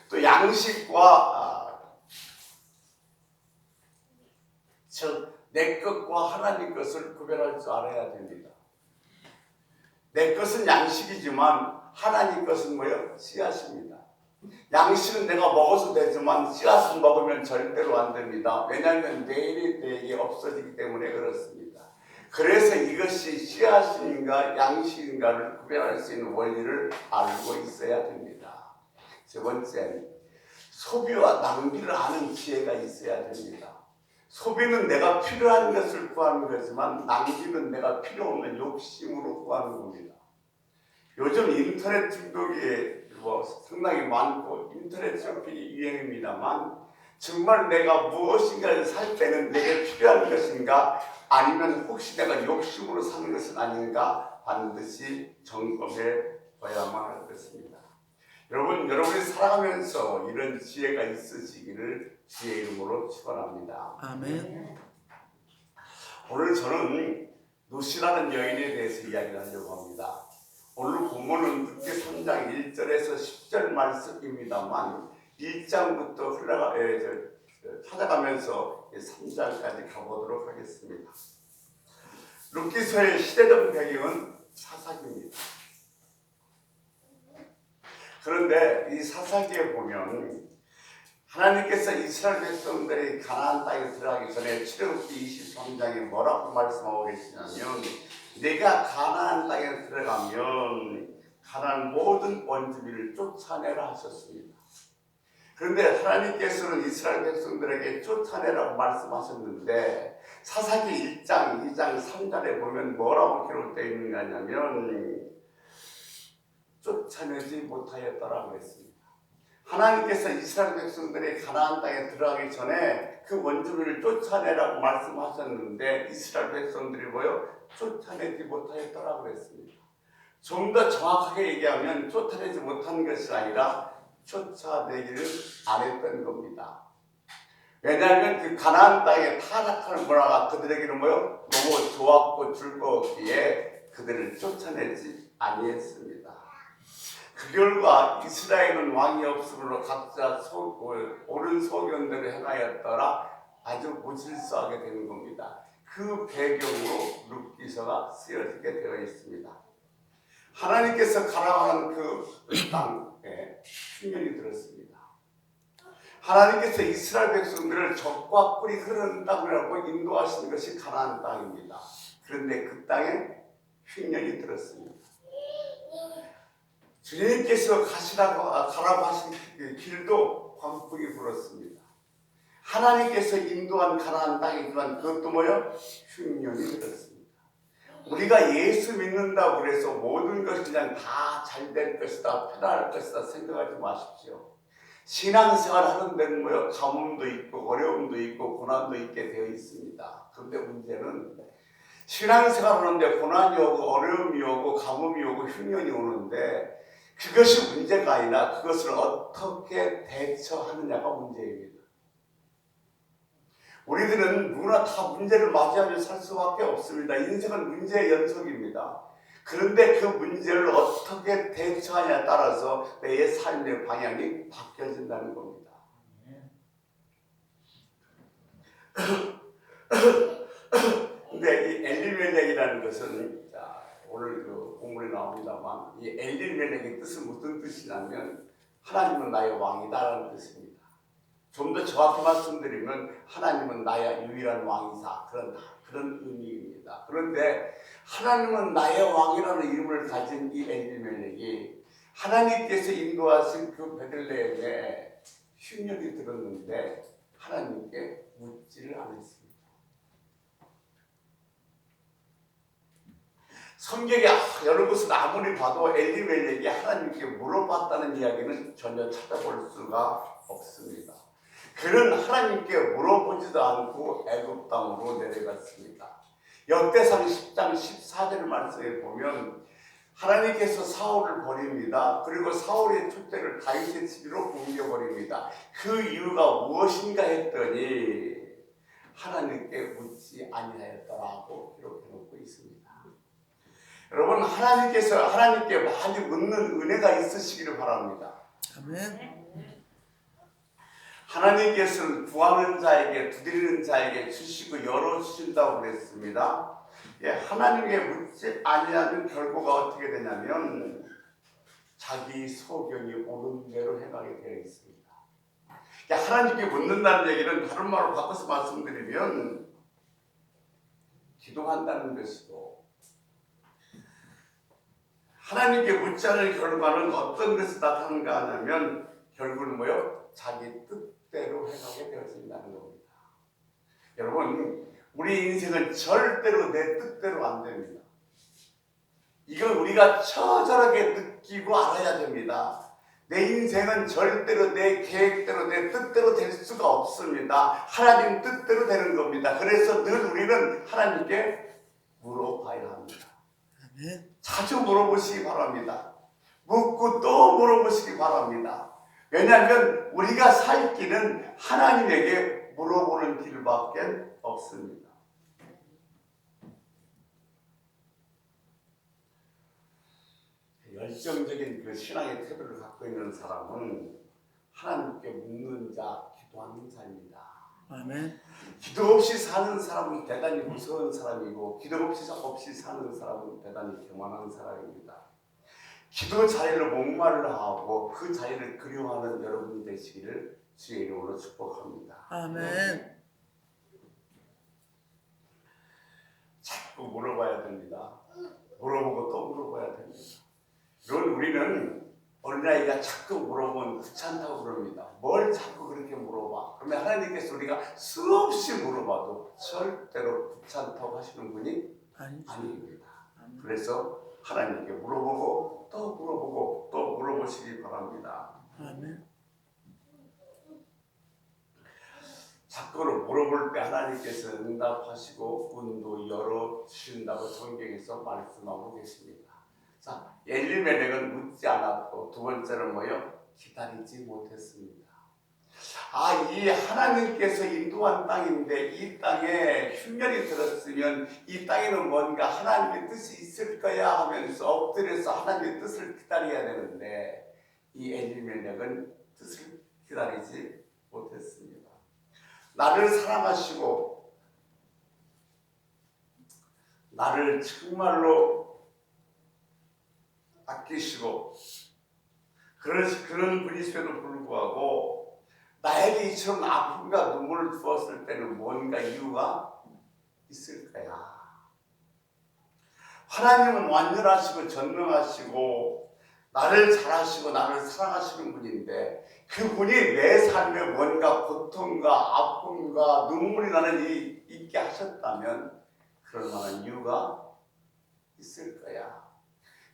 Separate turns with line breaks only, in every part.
또 양식과 즉 내 것과 하나님 것을 구별할 줄 알아야 됩니다. 내 것은 양식이지만 하나님 것은 뭐예요? 씨앗입니다. 양식은 내가 먹어도 되지만 씨앗을 먹으면 절대로 안 됩니다. 왜냐하면 내일이 내게 없어지기 때문에 그렇습니다. 그래서 이것이 씨앗인가 양식인가를 구별할 수 있는 원리를 알고 있어야 됩니다. 세 번째, 소비와 낭비를 아는 지혜가 있어야 됩니다. 소비는 내가 필요한 것을 구하는 거지만 낭비는 내가 필요 없는 욕심으로 구하는 겁니다. 요즘 인터넷 중독이 상당히 많고 인터넷 쇼핑이 유행입니다만 정말 내가 무엇인가를 살 때는 내게 필요한 것인가 아니면 혹시 내가 욕심으로 사는 것은 아닌가 반드시 점검해 봐야만 할 것입니다. 여러분이 살아가면서 이런 지혜가 있으시기를 주의 이름으로 축원합니다.
아멘.
오늘 저는 루시라는 여인에 대해서 이야기를 하려고 합니다. 오늘 본문은 룻기 3장 1절에서 10절 말씀입니다만 1장부터 찾아가면서 3장까지 가보도록 하겠습니다. 룻기서의 시대적 배경은 사사기입니다. 그런데 이 사사기에 보면 하나님께서 이스라엘 백성들이 가나안 땅에 들어가기 전에 출애굽기 23장에 뭐라고 말씀하고 계시냐면 내가 가나안 땅에 들어가면 가나안 모든 원주민을 쫓아내라 하셨습니다. 그런데 하나님께서는 이스라엘 백성들에게 쫓아내라고 말씀하셨는데 사사기 1장, 2장, 3절에 보면 뭐라고 기록되어 있는가 하냐면 쫓아내지 못하였다라고 했습니다. 하나님께서 이스라엘 백성들이 가나안 땅에 들어가기 전에 그 원주민을 쫓아내라고 말씀하셨는데 이스라엘 백성들이 쫓아내지 못하였다라고 했습니다. 좀 더 정확하게 얘기하면 쫓아내지 못한 것이 아니라 쫓아내기를 안 했던 겁니다. 왜냐하면 그 가나안 땅의 타락한 문화가 그들에게는 너무 좋았고 즐거웠기에 그들을 쫓아내지 아니했습니다. 그 결과 이스라엘은 왕이 없으므로 각자 옳은 소견대로 행하였더라 아주 무질서하게 되는 겁니다. 그 배경으로 룻기서가 쓰여지게 되어 있습니다. 하나님께서 가라앉은 그 땅에 흉년이 들었습니다. 하나님께서 이스라엘 백성들을 적과 꿀이 흐르는 땅이라고 인도하시는 것이 가나안 땅입니다. 그런데 그 땅에 흉년이 들었습니다. 주님께서 가라고 하신 그 길도 광풍이 불었습니다. 하나님께서 인도한 가나안 땅이지만 그것도 흉년이 들었습니다. 우리가 예수 믿는다고 그래서 모든 것이 그냥 다 잘 될 것이다, 편안할 것이다 생각하지 마십시오. 신앙생활 하는 데는 가뭄도 있고 어려움도 있고 고난도 있게 되어 있습니다. 그런데 문제는 신앙생활 하는데 고난이 오고 어려움이 오고 가뭄이 오고 흉년이 오는데 그것이 문제가 아니라 그것을 어떻게 대처하느냐가 문제입니다. 우리들은 누구나 다 문제를 맞이하며 살 수밖에 없습니다. 인생은 문제의 연속입니다. 그런데 그 문제를 어떻게 대처하냐에 따라서 내 삶의 방향이 바뀌어진다는 겁니다. 근데 이 엘리멜렉이라는 것은 오늘 그 본문에 나옵니다만 이 엘리멜렉의 뜻은 무슨 뜻이냐면 하나님은 나의 왕이다라는 뜻입니다. 좀 더 정확히 말씀드리면 하나님은 나의 유일한 왕이사 그런 의미입니다. 그런데 하나님은 나의 왕이라는 이름을 가진 이 엘리멜렉이 하나님께서 인도하신 그 베들레헴에 흉년이 들었는데 하나님께 묻지를 않았습니다. 성경에 여러 곳을 아무리 봐도 엘리멜렉이 하나님께 물어봤다는 이야기는 전혀 찾아볼 수가 없습니다. 그는 하나님께 물어보지도 않고 애굽 땅으로 내려갔습니다. 역대상 10장 14절 말씀에 보면 하나님께서 사울을 버립니다. 그리고 사울의 촛대를 다윗의 집으로 옮겨버립니다. 그 이유가 무엇인가 했더니 하나님께 묻지 아니하였더라고 기록해놓고 있습니다. 여러분 하나님께 많이 묻는 은혜가 있으시기를 바랍니다.
아멘.
하나님께서는 구하는 자에게 두드리는 자에게 주시고 열어주신다고 그랬습니다. 예, 하나님께 묻지 아니하는 결과가 어떻게 되냐면 자기 소견이 옳은 대로 행하게 되어 있습니다. 하나님께 묻는다는 얘기는 다른 말로 바꿔서 말씀드리면 기도한다는 것이고, 하나님께 묻지 않을 결과는 어떤 것이 나타나는가 하냐면 결국은 뭐요? 자기 뜻대로 행하게 되어진다는 겁니다. 여러분, 우리 인생은 절대로 내 뜻대로 안 됩니다. 이걸 우리가 처절하게 느끼고 알아야 됩니다. 내 인생은 절대로 내 계획대로 내 뜻대로 될 수가 없습니다. 하나님 뜻대로 되는 겁니다. 그래서 늘 우리는 하나님께 물어봐야 합니다. 자주 물어보시기 바랍니다. 묻고 또 물어보시기 바랍니다. 왜냐하면 우리가 살 길은 하나님에게 물어보는 길밖에 없습니다. 열정적인 그 신앙의 태도를 갖고 있는 사람은 하나님께 묻는 자, 기도하는 자입니다.
아멘.
기도 없이 사는 사람은 대단히 무서운 사람이고, 기도 없이 사는 사람은 대단히 교만한 사람입니다. 기도 자리를 목마르려 하고 그 자리를 그리워하는 여러분이 되시기를 주의 이름으로 축복합니다.
아멘.
자꾸 물어봐야 됩니다. 물어보고 또 물어봐야 됩니다. 여러분, 우리는 어린아이가 자꾸 물어보면 귀찮다고 그럽니다. 뭘 자꾸 그렇게 물어봐? 그러면 하나님께서 우리가 수없이 물어봐도 절대로 귀찮다고 하시는 분이 아닙니다. 그래서 하나님께 물어보고 또 물어보고 또 물어보시기 바랍니다.
아멘.
자꾸 물어볼 때 하나님께서 응답하시고 문도 열어주신다고 성경에서 말씀하고 계십니다. 자, 엘리멜렉은 묻지 않았고, 두 번째는 뭐요? 기다리지 못했습니다. 이 하나님께서 인도한 땅인데 이 땅에 흉년이 들었으면 이 땅에는 뭔가 하나님의 뜻이 있을 거야 하면서 엎드려서 하나님의 뜻을 기다려야 되는데, 이 엘리멜렉은 뜻을 기다리지 못했습니다. 나를 사랑하시고 나를 정말로 아끼시고 그런 분이심에도 불구하고 나에게 이처럼 아픔과 눈물을 주었을 때는 뭔가 이유가 있을 거야. 하나님은 완전하시고 전능하시고 나를 잘하시고 나를 사랑하시는 분인데, 그분이 내 삶에 뭔가 고통과 아픔과 눈물이 나는 일이 있게 하셨다면 그럴 만한 이유가 있을 거야.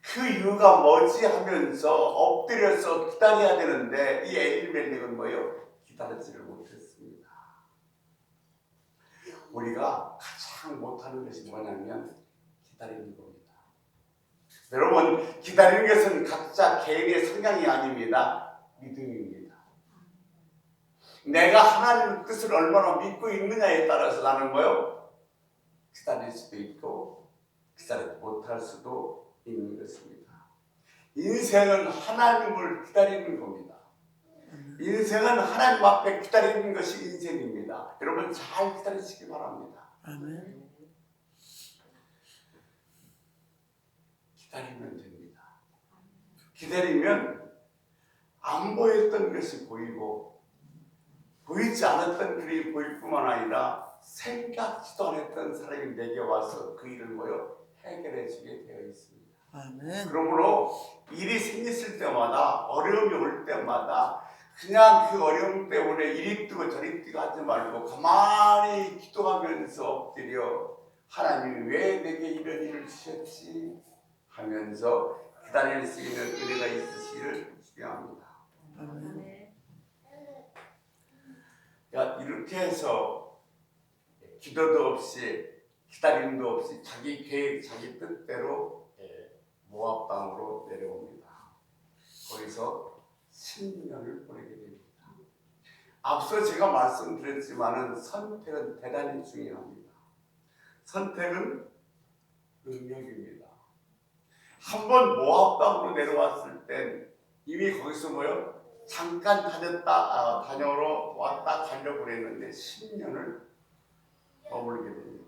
그 이유가 뭐지 하면서 엎드려서 기다려야 되는데, 이 엘리멜렉은 뭐예요? 기다리지를 못했습니다. 우리가 가장 못하는 것이 뭐냐면 기다리는 겁니다. 여러분, 기다리는 것은 각자 개인의 성향이 아닙니다. 믿음입니다. 내가 하나님의 뜻을 얼마나 믿고 있느냐에 따라서 나는 뭐요? 기다릴 수도 있고 기다리지 못할 수도 있는 것입니다. 인생은 하나님을 기다리는 겁니다. 인생은 하나님 앞에 기다리는 것이 인생입니다. 여러분, 잘 기다리시기 바랍니다.
아멘.
기다리면 됩니다. 기다리면 안 보였던 것이 보이고 보이지 않았던 글이 보일 뿐만 아니라 생각지도 않았던 사람이 내게 와서 그 일을 뭐요? 해결해 주게 되어 있습니다.
아멘.
그러므로 일이 생겼을 때마다, 어려움이 올 때마다 그냥 그 어려움 때문에 이리 뛰고 저리 뛰고 하지 말고 가만히 기도하면서 엎드려 하나님이 왜 내게 이런 일을 주셨지 하면서 기다릴 수 있는 은혜가 있으시기를 기대합니다.
아멘.
이렇게 해서 기도도 없이 기다림도 없이 자기 계획, 자기 뜻대로 모압 땅으로 내려옵니다. 거기서 10년을 보내게 됩니다. 앞서 제가 말씀드렸지만은 선택은 대단히 중요합니다. 선택은 능력입니다. 한번 모압 땅으로 내려왔을 땐 이미 거기서 뭐요? 잠깐 다녀러 왔다 가려고 그랬는데 10년을 머물게 됩니다.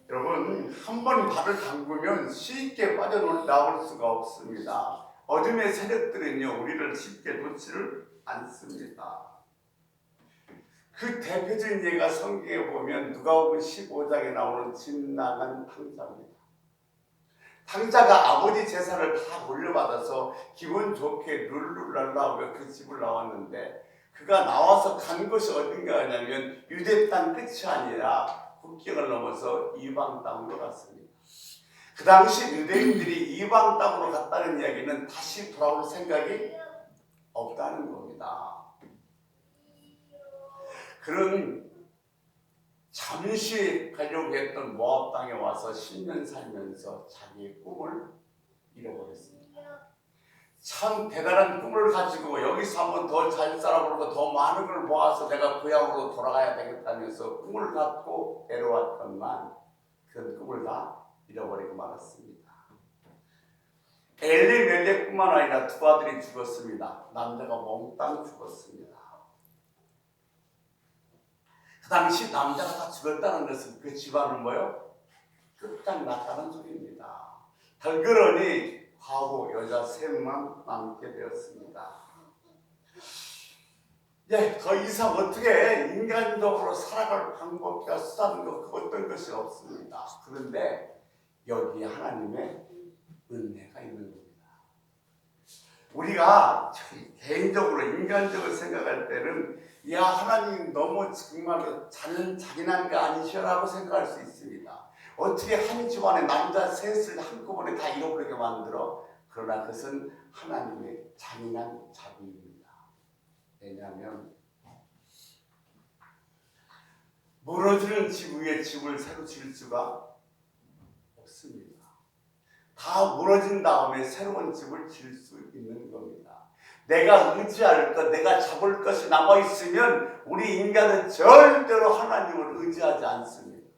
여러분, 한 번 발을 담그면 쉽게 빠져나올 수가 없습니다. 어둠의 세력들은요, 우리를 쉽게 놓지를 않습니다. 그 대표적인 예가 성경에 보면 누가복음 15장에 나오는 집 나간 탕자입니다. 탕자가 아버지 재산을 다 물려받아서 기분 좋게 룰루랄라 그 집을 나왔는데, 그가 나와서 간 곳이 어딘가 하냐면 유대 땅 끝이 아니라 국경을 넘어서 이방 땅으로 갔습니다. 그 당시 유대인들이 이방 땅으로 갔다는 이야기는 다시 돌아올 생각이 없다는 겁니다. 그런 잠시 가려고 했던 모압 땅에 와서 10년 살면서 자기의 꿈을 잃어버렸습니다. 참 대단한 꿈을 가지고 여기서 한번 더 잘 살아보고 더 많은 걸 모아서 내가 고향으로 돌아가야 되겠다면서 꿈을 갖고 내려왔건만 그 꿈을 다 잃어버리고 말았습니다. 엘리멜렉뿐만 아니라 두 아들이 죽었습니다. 남자가 몽땅 죽었습니다. 그 당시 남자가 다 죽었다는 것은 그 집안은 뭐요? 끝장났다는 소리입니다. 덜그러니 과부 여자 셋만 남게 되었습니다. 더 이상 어떻게 인간적으로 살아갈 방법과 수단은 어떤 것이 없습니다. 그런데 여기에 하나님의 은혜가 있는 겁니다. 우리가 개인적으로 인간적으로 생각할 때는 야, 하나님 너무 정말 잔인한 거 아니셔라고 생각할 수 있습니다. 어떻게 한 집안에 남자 셋을 한꺼번에 다 잃어버리게 만들어? 그러나 그것은 하나님의 잔인한 자비입니다. 왜냐하면 무너지는 집 위에 집을 새로 지을 수가 없습니다. 다 무너진 다음에 새로운 집을 지을 수 있는 겁니다. 내가 의지할 것, 내가 잡을 것이 남아있으면 우리 인간은 절대로 하나님을 의지하지 않습니다.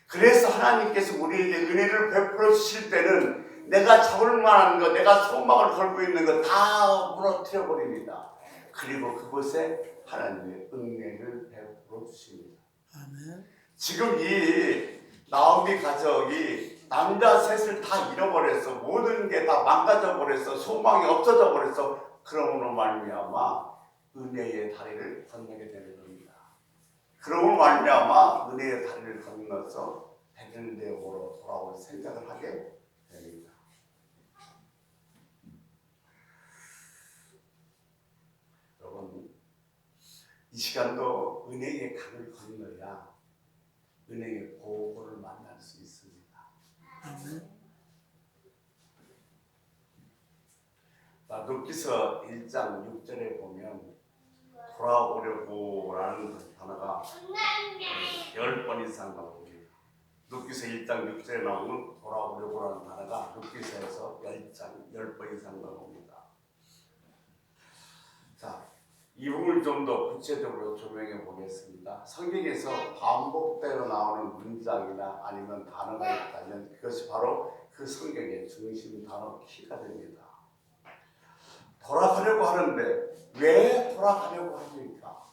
그래서 하나님께서 우리에게 은혜를 베풀어 주실 때는 내가 잡을 만한 것, 내가 소망을 걸고 있는 것 다 무너뜨려 버립니다. 그리고 그곳에 하나님의 은혜를 베풀어 주십니다.
아멘.
지금 이 나오미 가족이 남자 셋을 다 잃어버렸어. 모든 게 다 망가져 버렸어. 소망이 없어져 버렸어. 그러므로 말미암아 은혜의 다리를 건너게 되는 겁니다. 그러므로 말미암아 은혜의 다리를 건너서 베들레헴으로 돌아올 생각을 하게 됩니다. 여러분, 이 시간도 은혜의 강을 건너야 은혜의 보호를 만날 수 있습니다. 룻기서 1장 6절에 보면 돌아오려고 라는 단어가 10번 이상 나옵니다. 룻기서 1장 6절에 나오는 돌아오려고 라는 단어가 룻기서에서 10번 이상 나옵니다. 자, 이 부분을 좀 더 구체적으로 조명해 보겠습니다. 성경에서 반복되어 나오는 문장이나 아니면 단어가 있다면 그것이 바로 그 성경의 중심 단어 키가 됩니다. 돌아가려고 하는데 왜 돌아가려고 합니까?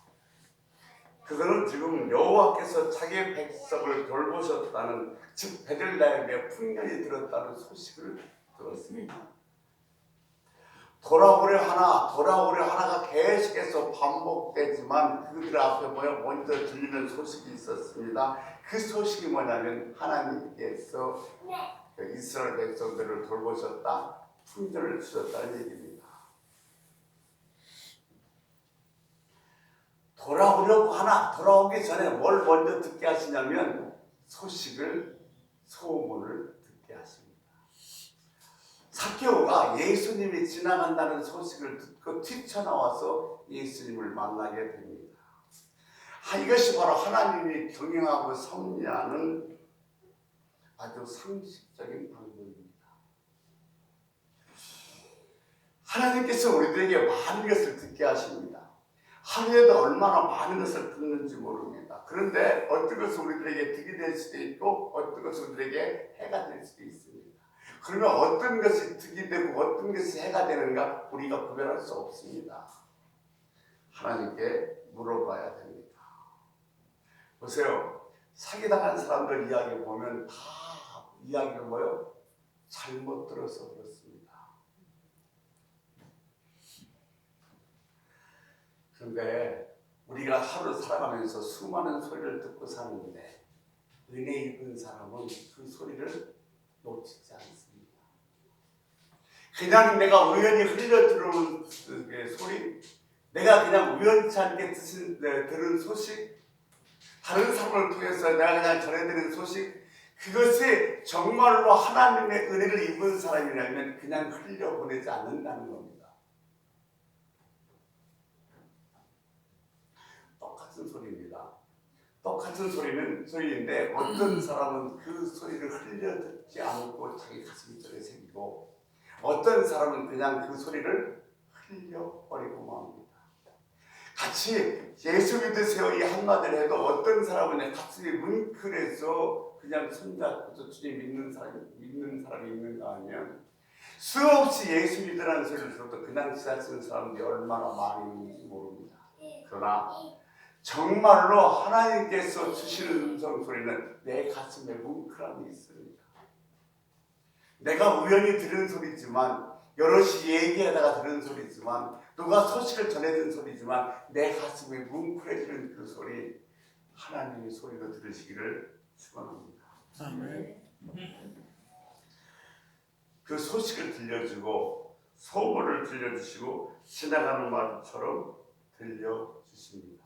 그거는 지금 여호와께서 자기의 백성을 돌보셨다는, 즉 베들레헴에 풍년이 들었다는 소식을 들었습니다. 돌아오려 하나가 계속해서 반복되지만 그들 앞에 먼저 들리는 소식이 있었습니다. 그 소식이 뭐냐면 하나님께서 이스라엘 백성들을 돌보셨다, 풍년을 주셨다는 얘기입니다. 돌아오려고 하나, 돌아오기 전에 뭘 먼저 듣게 하시냐면 소문을 듣게 하십니다. 삭개오가 예수님이 지나간다는 소식을 듣고 뛰쳐나와서 예수님을 만나게 됩니다. 이것이 바로 하나님이 경영하고 섭리하는 아주 상식적인 방법입니다. 하나님께서 우리들에게 많은 것을 듣게 하십니다. 하루에도 얼마나 많은 것을 듣는지 모릅니다. 그런데 어떤 것은 우리들에게 득이 될 수도 있고 어떤 것은 우리들에게 해가 될 수도 있습니다. 그러면 어떤 것이 득이 되고 어떤 것이 해가 되는가 우리가 구별할 수 없습니다. 하나님께 물어봐야 됩니다. 보세요. 사기당한 사람들 이야기 보면 다 이야기를 뭐요? 잘못 들어서 그렇습니다. 그런데 우리가 하루 살아가면서 수많은 소리를 듣고 사는데 은혜 입은 사람은 그 소리를 놓치지 않습니다. 그냥 내가 우연히 흘려 들어온 소리, 내가 그냥 우연치 않게 들은 소식, 다른 사람을 통해서 내가 그냥 전해드리는 소식, 그것이 정말로 하나님의 은혜를 입은 사람이라면 그냥 흘려보내지 않는다는 겁니다. 똑같은 소리입니다. 똑같은 소리인데 어떤 사람은 그 소리를 흘려 듣지 않고 자기 가슴 속에 새기고 어떤 사람은 그냥 그 소리를 흘려버리고 맙니다. 같이 예수 믿으세요 이 한마디를 해도 어떤 사람은 가슴이 뭉클해서 그냥 손잡고서 주님 믿는 사람이 있는가 하면 수없이 예수 믿으라는 소리를 들어도 그냥 지나치는 사람들이 얼마나 많이 있는지 모릅니다. 그러나 정말로 하나님께서 주시는 음성 소리는 내 가슴에 뭉클함이 있습니다. 내가 우연히 들은 소리지만 여럿이 얘기하다가 들은 소리지만 누가 소식을 전해준 소리지만 내 가슴에 뭉클해지는 그 소리 하나님의 소리로 들으시기를 축원합니다.
아멘.
그 소식을 들려주고 소문을 들려주시고 지나가는 말처럼 들려주십니다.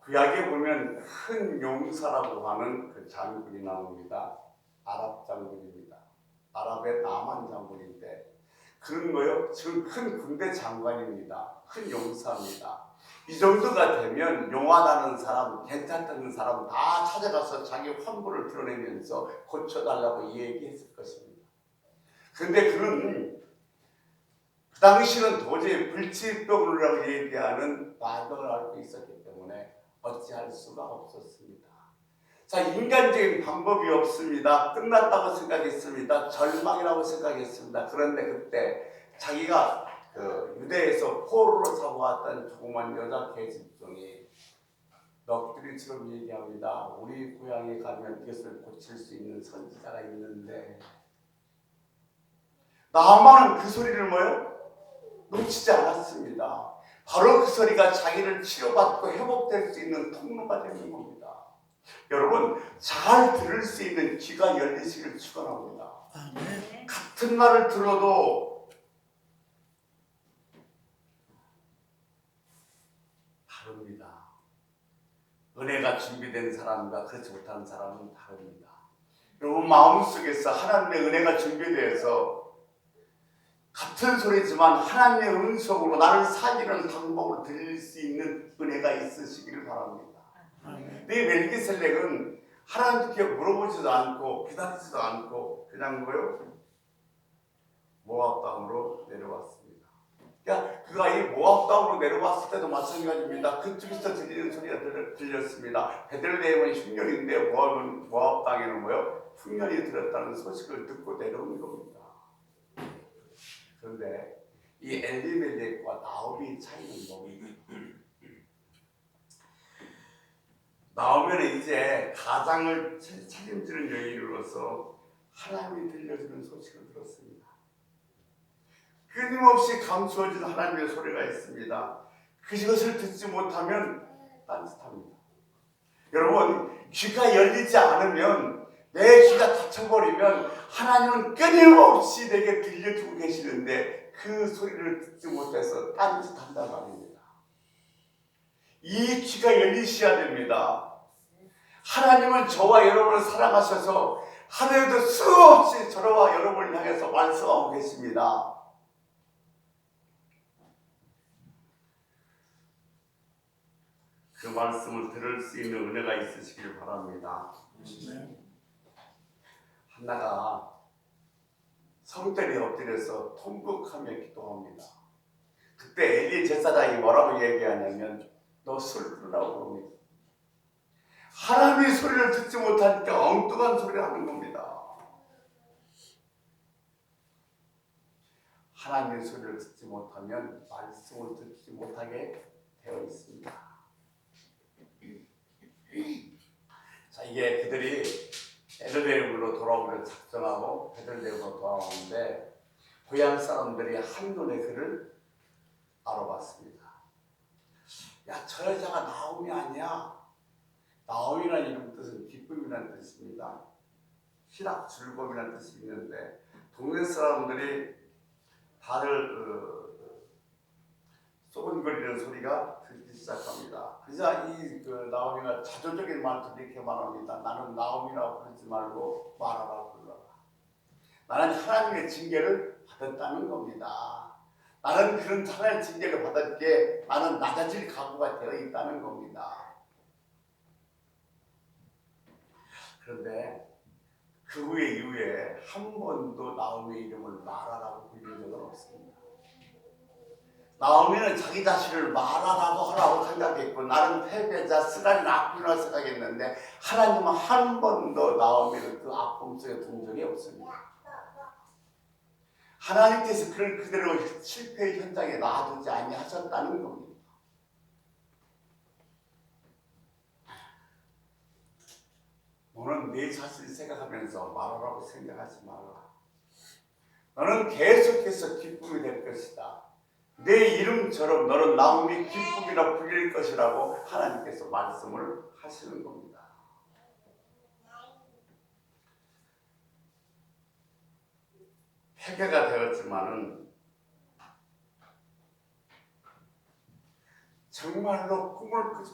구약에 보면 큰 용사라고 하는 그 장군이 나옵니다. 아랍 장군입니다. 아랍의 나만 장군인데 그런 거요. 지금 큰 군대 장관입니다. 큰 용사입니다. 이 정도가 되면 용하다는 사람, 괜찮다는 사람 다 찾아가서 자기 환부를 드러내면서 고쳐달라고 얘기했을 것입니다. 그런데 그는 그 당시는 도저히 불치병이라고 얘기하는 만병을 앓고 있었기 때문에 어찌할 수가 없었습니다. 자, 인간적인 방법이 없습니다. 끝났다고 생각했습니다. 절망이라고 생각했습니다. 그런데 그때 자기가 유대에서 포로로 잡아왔던 조그만 여자 계집종이 넋두리처럼 얘기합니다. 우리 고향에 가면 이것을 고칠 수 있는 선지자가 있는데 나아만은 그 소리를 뭐요? 놓치지 않았습니다. 바로 그 소리가 자기를 치료받고 회복될 수 있는 통로가 되는 겁니다. 여러분 잘 들을 수 있는 귀가 열리시길 축원합니다.
아멘.
같은 말을 들어도 다릅니다. 은혜가 준비된 사람과 그렇지 못한 사람은 다릅니다. 여러분 마음속에서 하나님의 은혜가 준비되어서 같은 소리지만 하나님의 음성으로 나를 살리는 방법을 들릴 수 있는 은혜가 있으시기를 바랍니다.
아멘.
이 멜기셀렉은 하나님께 물어보지도 않고 기다리지도 않고 그냥 뭐요? 모압 땅으로 내려왔습니다. 그러니까 그가 이 모압 땅으로 내려왔을 때도 마찬가지입니다. 그쪽에서 들리는 소리가 들렸습니다. 베들레헴은 흉년인데 모압 땅에는 뭐요? 흉년이 들었다는 소식을 듣고 내려온 겁니다. 그런데 이 엘리멜렉과 나오미 차이는 뭡니까? 나오면 이제 가장을 책임지는 여인으로서 하나님이 들려주는 소식을 들었습니다. 끊임없이 감추어진 하나님의 소리가 있습니다. 그것을 듣지 못하면 딴짓합니다. 여러분 귀가 열리지 않으면 내 귀가 닫혀버리면 하나님은 끊임없이 내게 들려주고 계시는데 그 소리를 듣지 못해서 딴짓한단 말입니다. 이 귀가 열리셔야 됩니다. 하나님은 저와 여러분을 사랑하셔서 하루에도 수없이 저와 여러분을 향해서 말씀하고 계십니다. 그 말씀을 들을 수 있는 은혜가 있으시길 바랍니다. 한나가 성전에 엎드려서 통곡하며 기도합니다. 그때 엘리 제사장이 뭐라고 얘기하냐면 너 술 끊으라고 그럽니다. 하나님의 소리를 듣지 못하니까 엉뚱한 소리를 하는 겁니다. 하나님의 소리를 듣지 못하면 말씀을 듣지 못하게 되어 있습니다. 자, 이게 그들이 베들레헴으로 돌아오기를 작정하고 베들레헴으로 돌아오는데 고향 사람들이 한눈에 그를 알아봤습니다. 야, 저 여자가 나오미 아니야? 나오미라는 이름 뜻은 기쁨이라는 뜻입니다. 희락, 즐거움이라는 뜻이 있는데 동네 사람들이 다들 소곤거리는 소리가 들리기 시작합니다. 그러자 나오미가 자조적인 말투로 이렇게 말합니다. 나는 나오미라고 부르지 말고 마라라고 불러라. 나는 하나님의 징계를 받았다는 겁니다. 나는 그런 하나님의 징계를 받았기에 나는 낮아질 각오가 되어 있다는 겁니다. 그런데 그 후에 이후에 한 번도 나오미의 이름을 마라라고 불린 적은 없습니다. 나오미는 자기 자신을 마라라고 하라고 생각했고 나는 패배자 쓰라린 악인이라고 생각했는데 하나님은 한 번도 나오미를 그 아픔 속에 둔 적이 없습니다. 하나님께서 그를 그대로 실패의 현장에 놔두지 아니하셨다는 겁니다. 너는 네 자신을 생각하면서 말하라고 생각하지 말라. 너는 계속해서 기쁨이 될 것이다. 내 이름처럼 너는 나오미 기쁨이라 불릴 것이라고 하나님께서 말씀을 하시는 겁니다. 패배가 되었지만은 정말로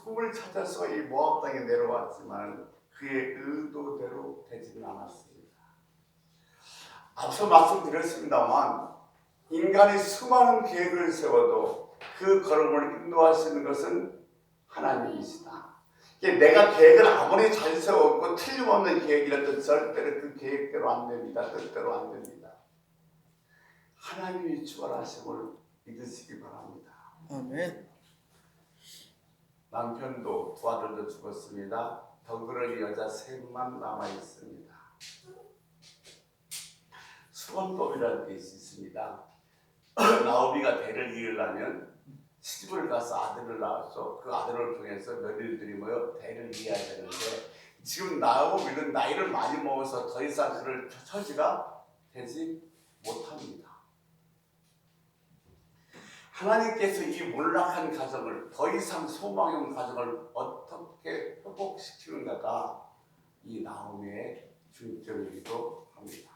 꿈을 찾아서 이 모압 땅에 내려왔지만 그의 의도대로 되지는 않았습니다. 앞서 말씀드렸습니다만 인간이 수많은 계획을 세워도 그 걸음을 인도하시는 것은 하나님이시다. 내가 계획을 아무리 잘 세웠고 틀림없는 계획이라도 절대로 그 계획대로 안 됩니다. 뜻대로 안 됩니다. 하나님이 주관하심을 믿으시기 바랍니다.
아멘.
남편도 두 아들도 죽었습니다. 덩그러니 여자 셋만 남아 있습니다. 수건법이라는 게 있습니다. 나오미가 대를 이으려면 시집을 가서 아들을 낳아서 그 아들을 통해서 며느리들이 모여 대를 이어야 되는데 지금 나오미는 나이를 많이 먹어서 더 이상 그럴 처지가 되지 못합니다. 하나님께서 이 몰락한 가정을 더 이상 소망이 없는 가정을 어떻게 회복시키는가가 이 나오미의 중점이기도 합니다.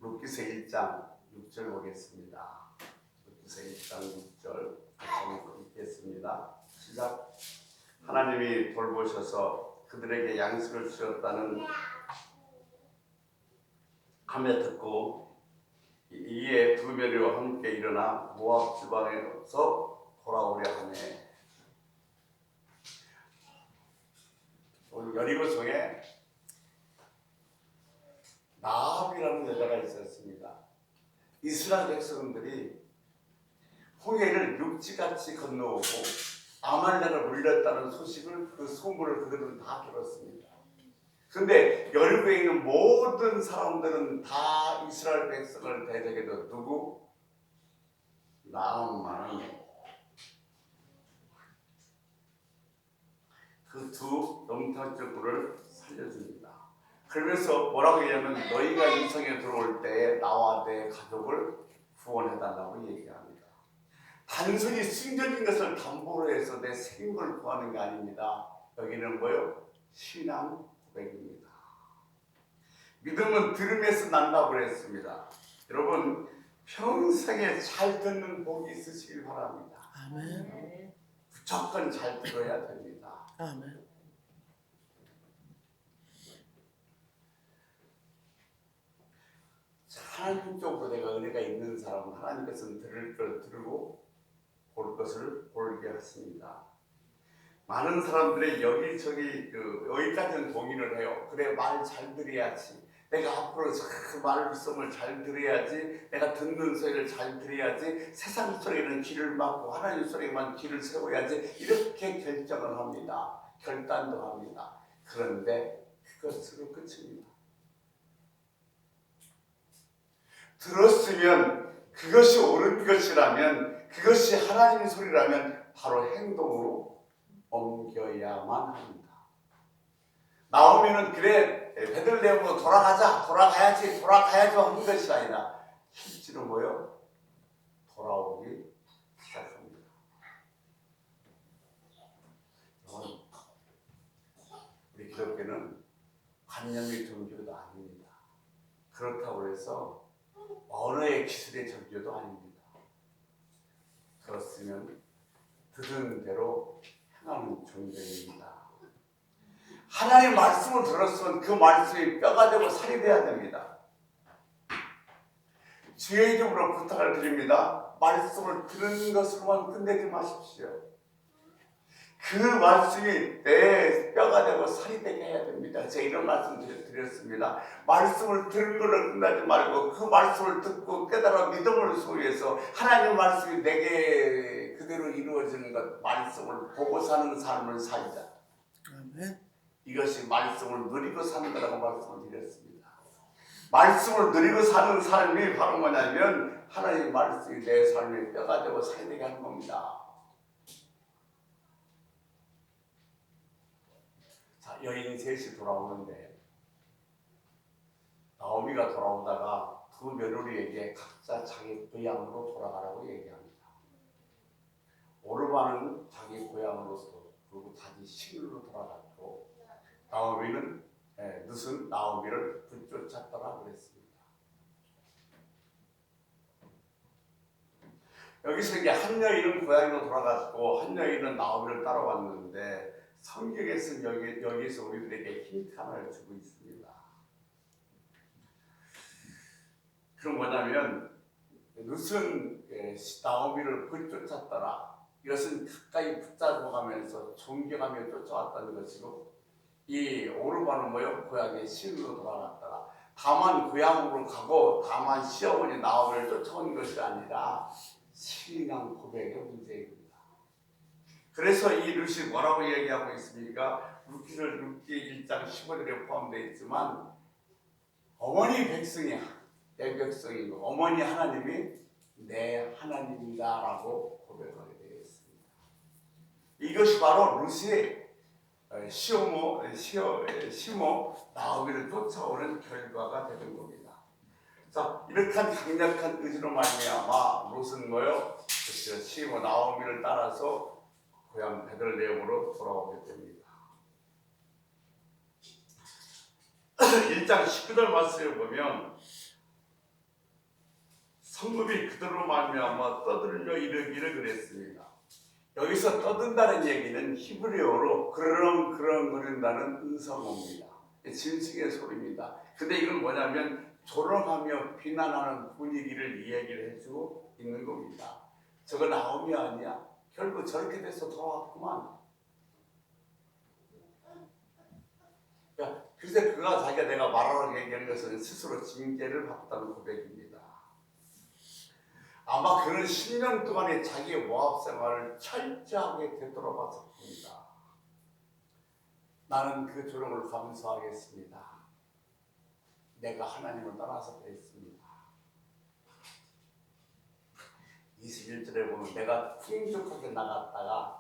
룻기서 1장 6절 보겠습니다. 룻기서 1장 6절 같이 읽겠습니다. 시작. 하나님이 돌보셔서 그들에게 양식을 주셨다는 하며 듣고 이에 두 며리와 함께 일어나 모압 지방에서 돌아오려 하네. 오늘 여리고성에 나합이라는 여자가 있었습니다. 이스라엘 백성들이 홍해를 육지같이 건너오고 아말렉을 물렸다는 소식을 그 소문을 그들은 다 들었습니다. 그런데 여리고에 있는 모든 사람들은 다 이스라엘 백성을 대적해도 누구? 나함만은 그 두 영탕적 굴을 살려줍니다. 그러면서 뭐라고 얘기하면 너희가 이 성에 들어올 때에 나와 내 가족을 구원해달라고 얘기합니다. 단순히 숨겨진 것을 담보로 해서 내 생명을 구하는 게 아닙니다. 여기는 뭐요? 신앙 고백입니다. 믿음은 들음에서 난다고 그랬습니다. 여러분 평생에 잘 듣는 복이 있으시길 바랍니다.
아멘.
무조건 잘 들어야 됩니다.
아멘.
하나님 쪽으로 내가 은혜가 있는 사람은 하나님께서는 들을 걸 들고 볼 것을 볼게 하십니다. 많은 사람들이 여기저기 여기까지는 동의를 해요. 그래 말 잘 들어야지. 내가 앞으로 그 말씀을 잘 들어야지. 내가 듣는 소리를 잘 들어야지. 세상 소리는 귀를 막고 하나님 소리만 귀를 세워야지. 이렇게 결정을 합니다. 결단도 합니다. 그런데 그것으로 끝입니다. 들었으면 그것이 옳은 것이라면 그것이 하나님의 소리라면 바로 행동으로 옮겨야만 합니다. 나오미는 그래 베들레헴으로 돌아가야죠 하는 것이 아니라 실제로 뭐요? 돌아오기 시작합니다. 우리 기독교는 관념의 종교도 아닙니다. 그렇다고 해서 언어의 기술의 종교도 아닙니다. 그렇으면 듣은 대로 행하는 종교입니다. 하나님의 말씀을 들었으면 그 말씀이 뼈가 되고 살이 돼야 됩니다. 주의 이름으로 부탁을 드립니다. 말씀을 듣는 것으로만 끝내지 마십시오. 그 말씀이 내 뼈가 되고 살이 되게 해야 됩니다. 제가 이런 말씀 드렸습니다. 말씀을 들은 걸로 끝나지 말고 그 말씀을 듣고 깨달아 믿음을 소유해서 하나님의 말씀이 내게 그대로 이루어지는 것, 말씀을 보고 사는 삶을 살자.
아멘.
이것이 말씀을 누리고 사는 거라고 말씀을 드렸습니다. 말씀을 누리고 사는 삶이 바로 뭐냐면 하나님의 말씀이 내 삶의 뼈가 되고 살이 되게 하는 겁니다. 여인 셋이 돌아오는데 나오미가 돌아오다가 두 며느리에게 각자 자기 고향으로 돌아가라고 얘기합니다. 오르바는 자기 고향으로 그리고 자기 시골로 돌아갔고 나오미는 늦은 나오미를 붙쫓았더라 그랬습니다. 여기서 이제 한 여인은 고향으로 돌아갔고 한 여인은 나오미를 따라왔는데 성경에서는 여기서 우리들에게 힌트 하나를 주고 있습니다. 그럼 뭐냐면 룻은 나오미를 붙쫓았더라. 이것은 가까이 붙잡고 가면서 존경하며 쫓아왔다는 것이고 이 오르바는 뭐요? 고향의 시으로 돌아갔더라. 다만 고향으로 가고 다만 시어머니 나오미를 쫓아온 것이 아니라 신앙 고백의 문제입니다. 그래서 이 룻이 뭐라고 얘기하고 있습니까? 룻기 1장 15절에 포함되어 있지만 어머니 백성이 내 백성이고 어머니 하나님이 내 하나님이다라고 고백하게 되어 있습니다. 이것이 바로 룻이 시모 나오미를 쫓아오는 결과가 되는 겁니다. 자, 이렇게 강력한 의지로 말미암아 룻은 뭐요? 시모 나오미를 따라서 고향 베들레헴으로 돌아오게 됩니다. 1장 19절 말씀에 보면 성읍이 그들로 말미암아 떠들려 이르기를 그랬습니다. 여기서 떠든다는 얘기는 히브리어로 그러렁그러렁거린다는 음성어입니다. 짐승의 소리입니다. 근데 이건 뭐냐면 조롱하며 비난하는 분위기를 이야기를 해주고 있는 겁니다. 저거 나오미 아니야? 결국 저렇게 돼서 돌아왔구만. 그래서 그가 자기가 내가 말하라고 얘기하는 것은 스스로 징계를 받았다는 고백입니다. 아마 그는 10년 동안의 자기의 모압 생활을 철저하게 되돌아봤을 겁니다. 나는 그 조롱을 감수하겠습니다. 내가 하나님을 떠나서 그랬습니다. 21절에 보면 내가 풍족하게 나갔다가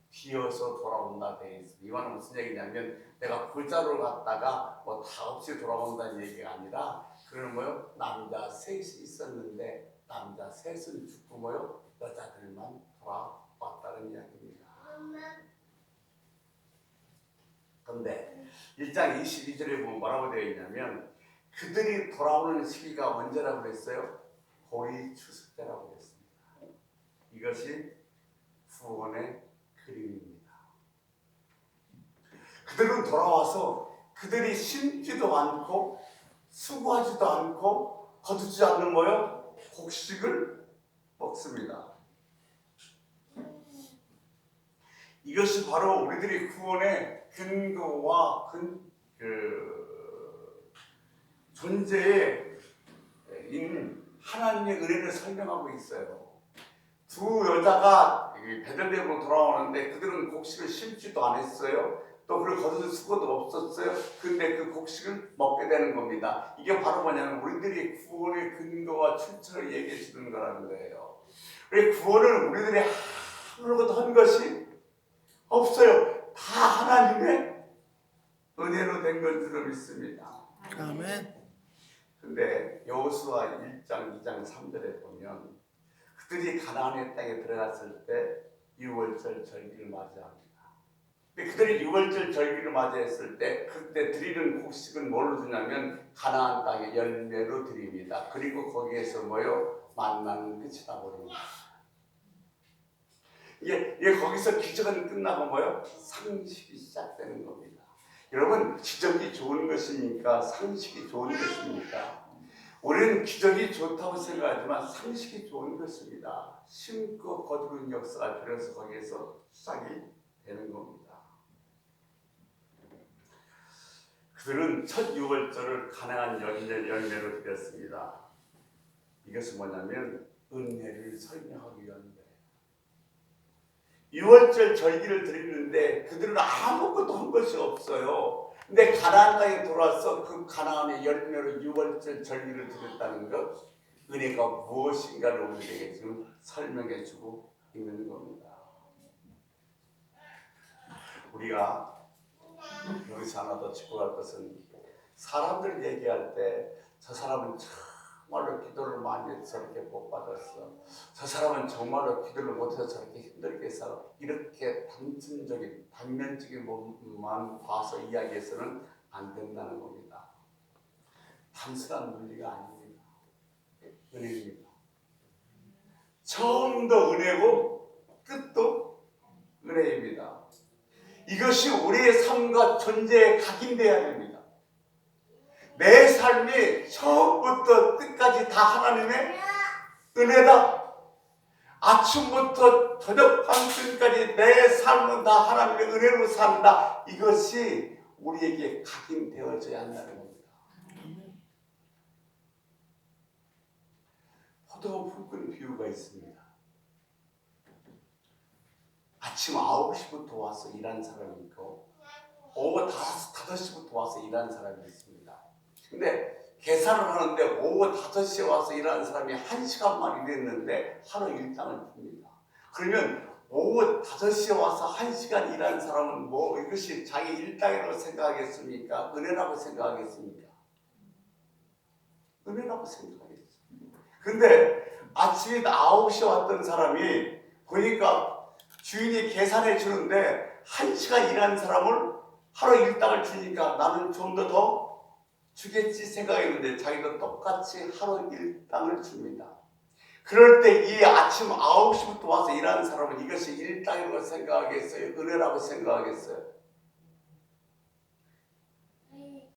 비어서 돌아온다 되어 있습니다. 이 말은 무슨 얘기냐면 내가 부자로 갔다가 뭐 다 없이 돌아온다는 얘기가 아니라 그는 뭐요? 남자 셋이 있었는데 남자 셋은 죽고 뭐요? 여자들만 돌아왔다는 이야기입니다. 그런데 1장 22절에 보면 뭐라고 되어 있냐면 그들이 돌아오는 시기가 언제라고 그랬어요? 보리 추수 때라고 그랬습니다. 이것이 구원의 그림입니다. 그들은 돌아와서 그들이 심지도 않고 수고하지도 않고 거두지 않는 뭐요? 곡식을 먹습니다. 이것이 바로 우리들이 구원의 근거와 존재에 있는 하나님의 은혜를 설명하고 있어요. 두 여자가 베들레헴으로 돌아오는데 그들은 곡식을 심지도 않았어요. 또 그걸 거둘 수고도 없었어요. 근데 그 곡식을 먹게 되는 겁니다. 이게 바로 뭐냐면 우리들이 구원의 근거와 출처를 얘기해 주는 거라는 거예요. 우리 구원은 우리들이 아무것도 한 것이 없어요. 다 하나님의 은혜로 된 건 줄로 믿습니다.
아멘.
근데 여호수아 1장, 2장, 3절에 보면 그들이 가나안의 땅에 들어갔을 때 유월절 절기를 맞이합니다. 근데 그들이 유월절 절기를 맞이했을 때 그때 드리는 곡식은 뭘로 주냐면 가나안 땅의 열매로 드립니다. 그리고 거기에서 뭐요? 만나는 끝이 나버립니다. 이게 거기서 기적은 끝나고 뭐요? 상식이 시작되는 겁니다. 여러분, 기적이 좋은 것입니까? 상식이 좋은 것입니까? 우리는 기적이 좋다고 생각하지만 상식이 좋은 것입니다. 심고 거두는 역사가 필요해서 거기에서 시작이 되는 겁니다. 그들은 첫 유월절을 가나안 열매로 드렸습니다. 이것은 뭐냐면 은혜를 설명하기 위한 거예요. 유월절 절기를 드리는데 그들은 아무것도 한 것이 없어요. 근데 가나안 땅에 돌아와서 그 가나안의 열매로 유월절 절기를 드렸다는 것, 은혜가 무엇인가를 우리에게 지금 설명해주고 있는 겁니다. 우리가 여기서 하나 더 짚고 갈 것은 사람들 얘기할 때 저 사람은 정말로 기도를 많이 해서 저렇게 못 받았어. 저 사람은 정말로 기도를 못해서 저렇게 힘들게 살아. 이렇게 단순적인, 단면적인 것만 봐서 이야기해서는 안 된다는 겁니다. 단순한 논리가 아닙니다. 은혜입니다. 처음도 은혜고 끝도 은혜입니다. 이것이 우리의 삶과 존재에 각인되어야 됩니다. 내 삶이 처음부터 끝까지 다 하나님의 은혜다. 아침부터 저녁 밤중까지 내 삶은 다 하나님의 은혜로 산다. 이것이 우리에게 각인되어져야 한다는 겁니다. 포도가 붉은 비유가 있습니다. 아침 9시부터 와서 일하는 사람이 있고 오후 5시부터 와서 일하는 사람이 있습니다. 근데 계산을 하는데 오후 5시에 와서 일하는 사람이 1시간만 일했는데 하루 일당을 줍니다. 그러면 오후 5시에 와서 1시간 일하는 사람은 뭐 이것이 자기 일당이라고 생각하겠습니까? 은혜라고 생각하겠습니까? 은혜라고 생각하겠죠. 근데 아침에 9시에 왔던 사람이 보니까 주인이 계산해 주는데 1시간 일하는 사람을 하루 일당을 주니까 나는 좀 더 주겠지 생각했는데 자기도 똑같이 하루 일당을 줍니다. 그럴 때 이 아침 9시부터 와서 일하는 사람은 이것이 일당이라고 생각하겠어요? 은혜라고 생각하겠어요?